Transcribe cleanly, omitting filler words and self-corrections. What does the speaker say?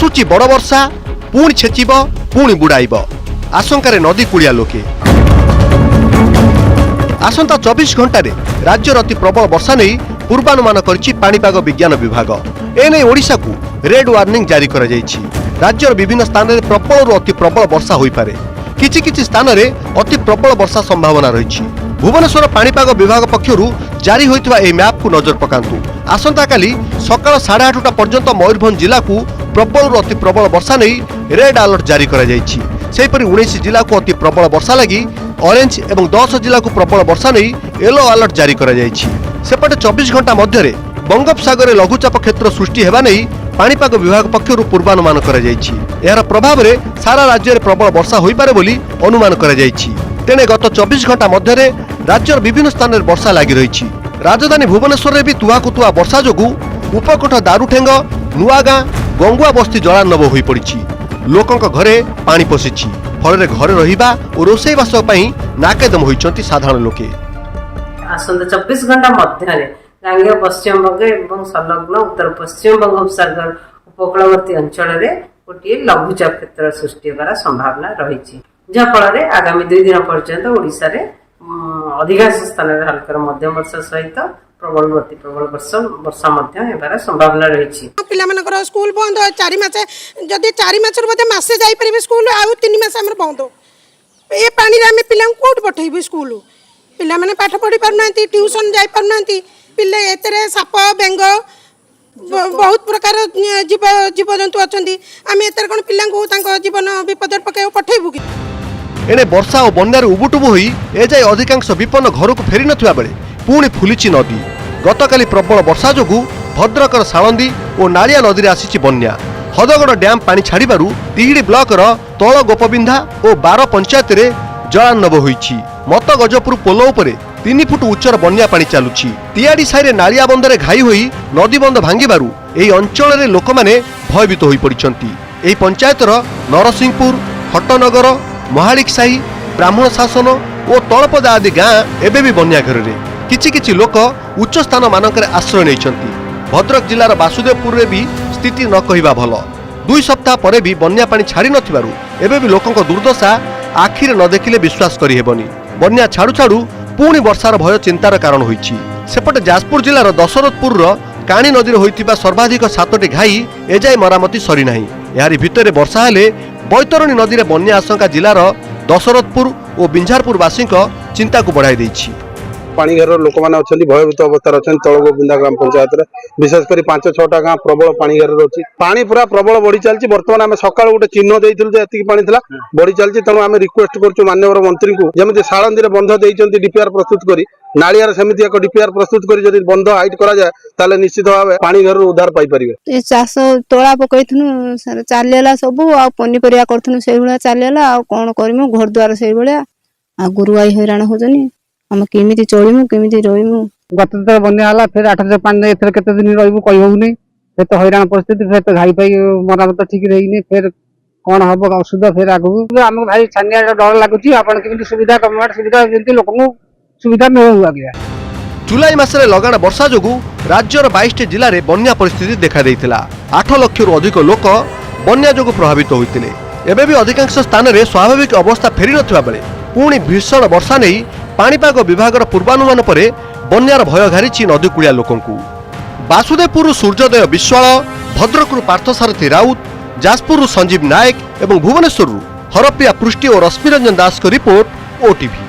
आसुची बड़ वर्षा पुणी छेचिब पुणी बुड़ाइब आशंकार नदी कूलिया लोके आसंता 24 घंटे राज्यर अति प्रबल वर्षा नहीं पूर्वानुमान करिछि पाणीपाग विज्ञान विभाग एने ओडिशा को रेड वार्निंग जारी करा जाइछि। राज्यर विभिन्न स्थान में प्रबल अति प्रबल वर्षा होई पारे किछि किछि स्थान में अति प्रबल वर्षा संभावना रही। भुवनेश्वर पाणीपाग विभाग पक्षरु जारी होइतबा ए मैप को नजर पकांतु। आसंता काली सकाळ 8:30 पर्यंत मयूरभंज जिला को प्रबल अति प्रबल वर्षा नहीं रेड अलर्ट जारी करा जाइछि। सेहिपरि 19 जिला को अति प्रबल वर्षा लगी ऑरेंज एवं 10 जिला को प्रबल वर्षा नहीं येलो अलर्ट जारी करा जाइछि। सेपटे 24 घंटा मध्य बंगोपसागर लघुचाप क्षेत्र सृष्टि हेबा नहीं पाणीपाग विभाग पक्षरु पूर्वानुमान करा जाइछि। एहार प्रभाव रे सारा राज्य में प्रबल वर्षा होई पारे बोली अनुमान करा जाइछि। तेणे गत 24 घंटा मध्य राज्यर विभिन्न स्थान में वर्षा लगी रही। राजधानी भुवनेश्वर में भी तुआ वर्षा जोगु उपकोट दारुठेंग नुआगां गंगुआ बस्ती जलार्णव हो पड़ी। लोकों घरे पानी पशिछि फल घरे रहिबा और रोषेईबास नाकेदम होइछंती साधारण लोके। आसंता 24 घंटा मध्य गांगेय पश्चिम बंग और संलग्न उत्तर पश्चिम बंगोपसागर उपकूलवर्ती अंचल में गोटे लघुचाप क्षेत्र सृष्टि होगार संभावना रही जहाँफल आगामी 2 दिन पर्यंत ओडिशा रे अधिकांश स्थान में हल्का मध्यम वर्षा सहित प्रबल अति प्रबल वर्षा संभावना रही। पिला स्कूल बंद 4 मास जदि 4 मास मसे जापर स्कूल आउ 3 मास बंद ये पानी आम पिला कौट पठेबू स्कूल पिला माने पाठ पढ़ी पारना ट्यूशन जाई पारना पिले एतरे साप बेंग बहुत प्रकार जीव जंतु अच्छा आम एतर कौन पिला जीवन विपद पकड़ पठेबू कि एने वर्षा और बन्यार उबुटुबु होई एजाए अधिकांश विपन्न घर को फेरी नथिबा बेले पुणी फुलिछि नदी। गतकाली प्रबल वर्षा जोगु भद्रकर साळंदी और नालिया नदी रे आसीछि बन्या। हदगड़ डैम पानी छाड़िबारु तिहिडी ब्लॉकर तल गोपबिंधा और 12 पंचायत रे जलार्णव होईछि। मत गजपुर पोलो उपरे 3 फुट उच्चर बन्या पानी चालुछि। तियाडी साइरे नालिया बंदरे घाई होई नदी बंध भांगिबारु एही अंचल रे लोकमाने भयभीत होई पड़िछंती। एही पंचायतर नरसिंहपुर हटनगर महालिक साही ब्राह्मण शासन और तलपदा आदि गाँ एबे भी बन्या घर रे किछि किछि लोक उच्च स्थान मानकरे आश्रय नैछंती। भद्रक जिलार वासुदेवपुर रे भी स्थिति न कहिबा भल 2 सप्ताह परे भी बन्या पानी छाड़ी नथिबारु एबे भी लोकंक दुर्दशा आखिरे न देखिले विश्वास करि हेबनी। बन्या छाड़ू छाड़ू पुणी वर्षार भय चिंतार कारण होईछि। सेपटे जाजपुर जिलार दशरथपुर काणी नदी रे होइतिबा सर्वाधिक 7टी घाई एजाए मरामती सरी नाही। यारी भितरे वर्षा हेले बैतरणी नदी रे बन्या आशंका जिलार दशरथपुर और बिंझारपुर वासी चिंता को बढ़ाई देछि। पानी घर लोक मैंने अच्छा भयभीत अवस्था अच्छा तलगो बिंदा ग्राम पंचायत विशेष कर 5-6टा गाँ प्रबल पानी घर अच्छी पानी पूरा प्रबल बढ़ी चलती। बर्तमान आम सका गोटे चिन्ह देलु जी पानी था बढ़ी चलती तेणु आम रिक्वेस्ट करूँ माननीय मंत्री को जमी साळंदी बंध देते डीपीआर प्रस्तुत कर नालियार सेमती एक डीपीआर प्रस्तुत कर बंध हाइट करा जाए ताले निश्चित भाव पानी घर उद्धार पाई परिबे। चाष तोला पकईथुनु चलीला सब आ पनीपरिया करथुनु से भलिया चलीला आ कोन करमु घर द्वार से भलिया आ गुरुआई हैरान होजनी हम केमिति चलिमु केमिति रहिमु। गत तो बन्या हला फिर 800 पानी एथर केते दिन रहिबु कहि होउनी से तो हैरान परिस्थिति फिर तो घाई पाई मरामत ठीक रहिनी फिर कोन हबो औषध फिर आगु हमको भाई छानिया डर लागुची आपण केमिति सुविधा गवर्नमेंट सुविधा जेंति लोकनु सुविधा न हो गया। जुलाई मासरे लगाण वर्षा जोगु राज्यर 22टी जिले में बन्या परिस्थिति देखा देइथिला। 8 लाख रु अधिक लोक बन्या जोगु प्रभावित होइतिले। एबे भी अधिकांश स्थान में स्वाभाविक अवस्था फेरी नथिबा बेले पुणी भीषण वर्षा नहीं पाणीपाग विभागर पूर्वानुमान परे बन्यार भय घारिछि नदी कूलिया लोकंकु। वासुदेवपुर सूर्योदय विश्वाल, भद्रकरू पार्थसारथी राउत, जाजपुर संजीव नायक और भुवनेश्वर हरप्रिया पृष्टि और रश्मिरंजन दास को रिपोर्ट ओटीवी।